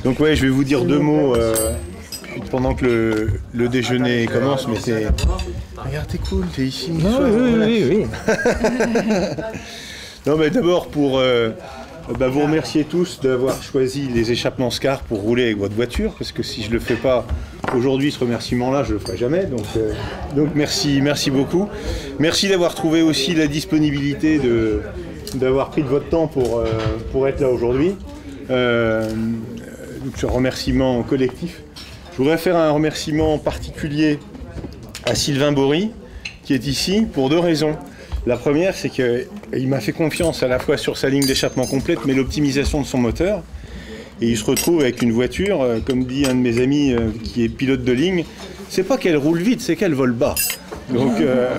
Donc ouais, je vais vous dire deux mots pendant que le déjeuner commence, mais c'est... Regarde, t'es cool, t'es ici. Oui. Non, mais d'abord pour vous remercier tous d'avoir choisi les échappements SCAR pour rouler avec votre voiture, parce que si je le fais pas aujourd'hui, ce remerciement-là, je le ferai jamais. Donc merci beaucoup. Merci d'avoir trouvé aussi la disponibilité d'avoir pris de votre temps pour être là aujourd'hui. Donc ce remerciement collectif. Je voudrais faire un remerciement particulier à Sylvain Bory, qui est ici, pour deux raisons. La première, c'est qu'il m'a fait confiance à la fois sur sa ligne d'échappement complète, mais l'optimisation de son moteur. Et il se retrouve avec une voiture, comme dit un de mes amis qui est pilote de ligne, c'est pas qu'elle roule vite, c'est qu'elle vole bas. Donc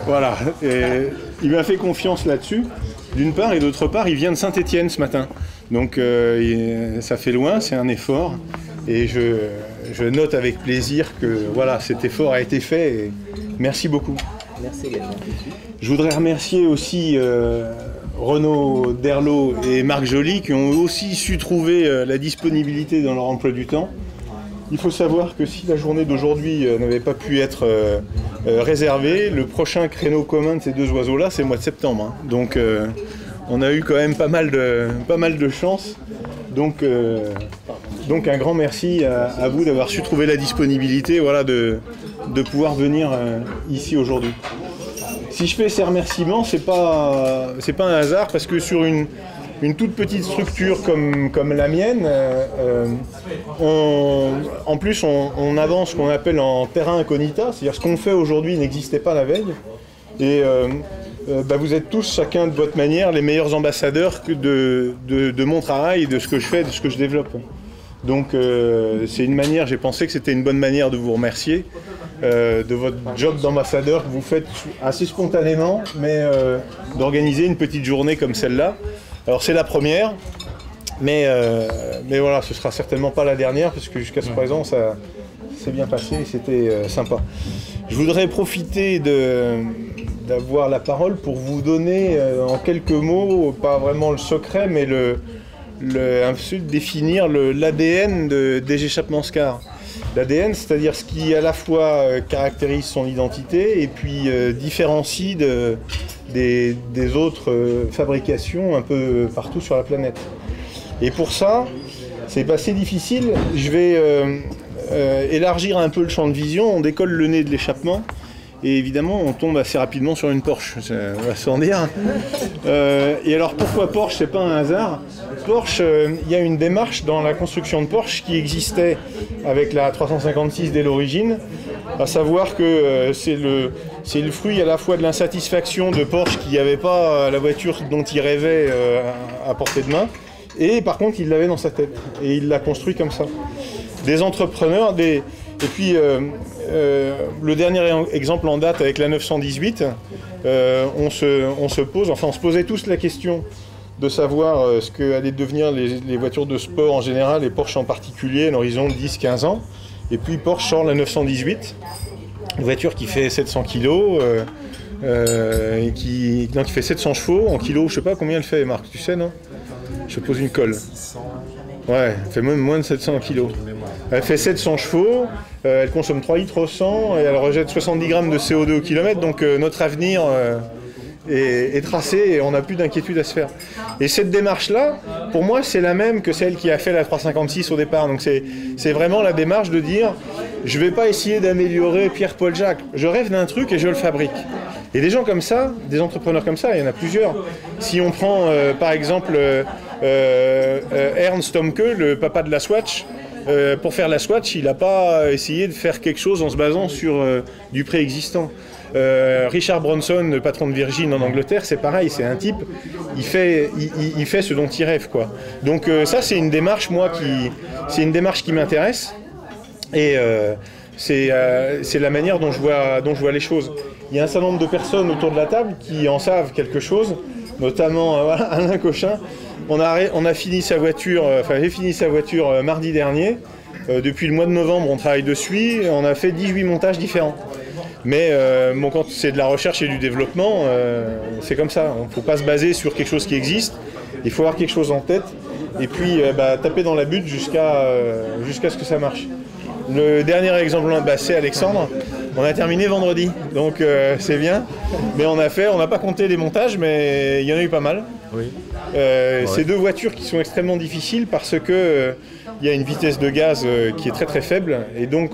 voilà, et il m'a fait confiance là-dessus, d'une part, et d'autre part, il vient de Saint-Étienne ce matin. Donc ça fait loin, c'est un effort. Et je note avec plaisir que voilà, cet effort a été fait. Et merci beaucoup. Merci également. Je voudrais remercier aussi Renaud Derlot et Marc Joly qui ont aussi su trouver la disponibilité dans leur emploi du temps. Il faut savoir que si la journée d'aujourd'hui n'avait pas pu être réservée, le prochain créneau commun de ces deux oiseaux-là, c'est le mois de septembre. Hein. Donc on a eu quand même pas mal de chance. Donc un grand merci à vous d'avoir su trouver la disponibilité de pouvoir venir ici aujourd'hui. Si je fais ces remerciements, c'est pas un hasard parce que sur une toute petite structure comme la mienne, en plus on avance ce qu'on appelle en terrain incognita, c'est-à-dire ce qu'on fait aujourd'hui n'existait pas la veille. Et vous êtes tous, chacun de votre manière, les meilleurs ambassadeurs de mon travail, de ce que je fais, de ce que je développe. Donc c'est une manière, j'ai pensé que c'était une bonne manière de vous remercier de votre job d'ambassadeur que vous faites assez spontanément, mais d'organiser une petite journée comme celle-là. Alors c'est la première, mais voilà, ce sera certainement pas la dernière, parce que jusqu'à ce présent, ça s'est bien passé et c'était sympa. Je voudrais profiter d'avoir la parole pour vous donner en quelques mots, pas vraiment le secret, mais définir l'ADN des échappements SCAR. L'ADN, c'est-à-dire ce qui à la fois caractérise son identité et puis différencie des autres fabrications un peu partout sur la planète. Et pour ça, c'est assez difficile. Je vais élargir un peu le champ de vision. On décolle le nez de l'échappement. Et évidemment, on tombe assez rapidement sur une Porsche, on va s'en dire. Et alors, pourquoi Porsche? C'est pas un hasard. Porsche, il y a une démarche dans la construction de Porsche qui existait avec la 356 dès l'origine, à savoir que c'est le fruit à la fois de l'insatisfaction de Porsche qui n'avait pas la voiture dont il rêvait à portée de main, et par contre, il l'avait dans sa tête. Et il l'a construit comme ça. Des entrepreneurs, et puis le dernier exemple en date avec la 918, on se posait tous la question de savoir ce que allaient devenir les voitures de sport en général et Porsche en particulier à l'horizon de 10-15 ans. Et puis Porsche sort la 918, une voiture qui fait 700 kg, qui fait 700 chevaux en kilos, je sais pas combien elle fait, Marc, tu sais, non? Je pose une colle. Ouais, elle fait même moins de 700 kg. Elle fait 700 chevaux, elle consomme 3 litres au 100 et elle rejette 70 grammes de CO2 au kilomètre, donc notre avenir est tracé et on n'a plus d'inquiétude à se faire. Et cette démarche-là, pour moi, c'est la même que celle qui a fait la 356 au départ. Donc c'est vraiment la démarche de dire, je ne vais pas essayer d'améliorer Pierre-Paul Jacques, je rêve d'un truc et je le fabrique. Et des gens comme ça, des entrepreneurs comme ça, il y en a plusieurs. Si on prend par exemple Ernst Thomke, le papa de la Swatch, pour faire la Swatch, il n'a pas essayé de faire quelque chose en se basant sur du préexistant. Richard Branson, le patron de Virgin en Angleterre, c'est pareil, c'est un type, il fait ce dont il rêve, quoi. Donc ça, c'est une démarche, c'est une démarche qui m'intéresse, et c'est la manière dont je vois les choses. Il y a un certain nombre de personnes autour de la table qui en savent quelque chose, notamment Alain Cochin. On a fini sa voiture, j'ai fini sa voiture mardi dernier. Depuis le mois de novembre, on travaille dessus. On a fait 18 montages différents. Mais quand c'est de la recherche et du développement, c'est comme ça. Il ne faut pas se baser sur quelque chose qui existe. Il faut avoir quelque chose en tête. et puis taper dans la butte jusqu'à ce que ça marche. Le dernier exemple, c'est Alexandre. On a terminé vendredi, donc c'est bien. Mais on n'a pas compté les montages, mais il y en a eu pas mal. Oui. C'est deux voitures qui sont extrêmement difficiles parce que il y a une vitesse de gaz qui est très très faible, et donc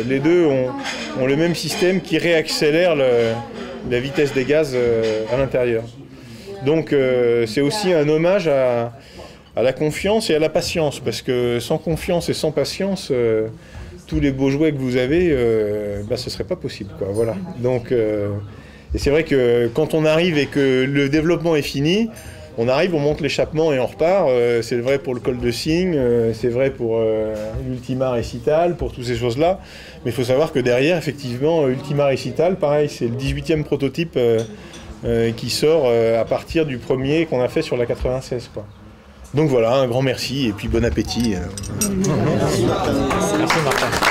les deux ont le même système qui réaccélère la vitesse des gaz à l'intérieur. Donc c'est aussi un hommage à la confiance et à la patience, parce que sans confiance et sans patience, tous les beaux jouets que vous avez, ce serait pas possible, quoi. Voilà. Donc, et c'est vrai que quand on arrive et que le développement est fini, on arrive, on monte l'échappement et on repart. C'est vrai pour le col de cygne, c'est vrai pour l'Ultima Récital, pour toutes ces choses-là. Mais il faut savoir que derrière, effectivement, Ultima Récital, pareil, c'est le 18e prototype qui sort à partir du premier qu'on a fait sur la 96, quoi. Donc voilà, un grand merci et puis bon appétit. Merci Martin.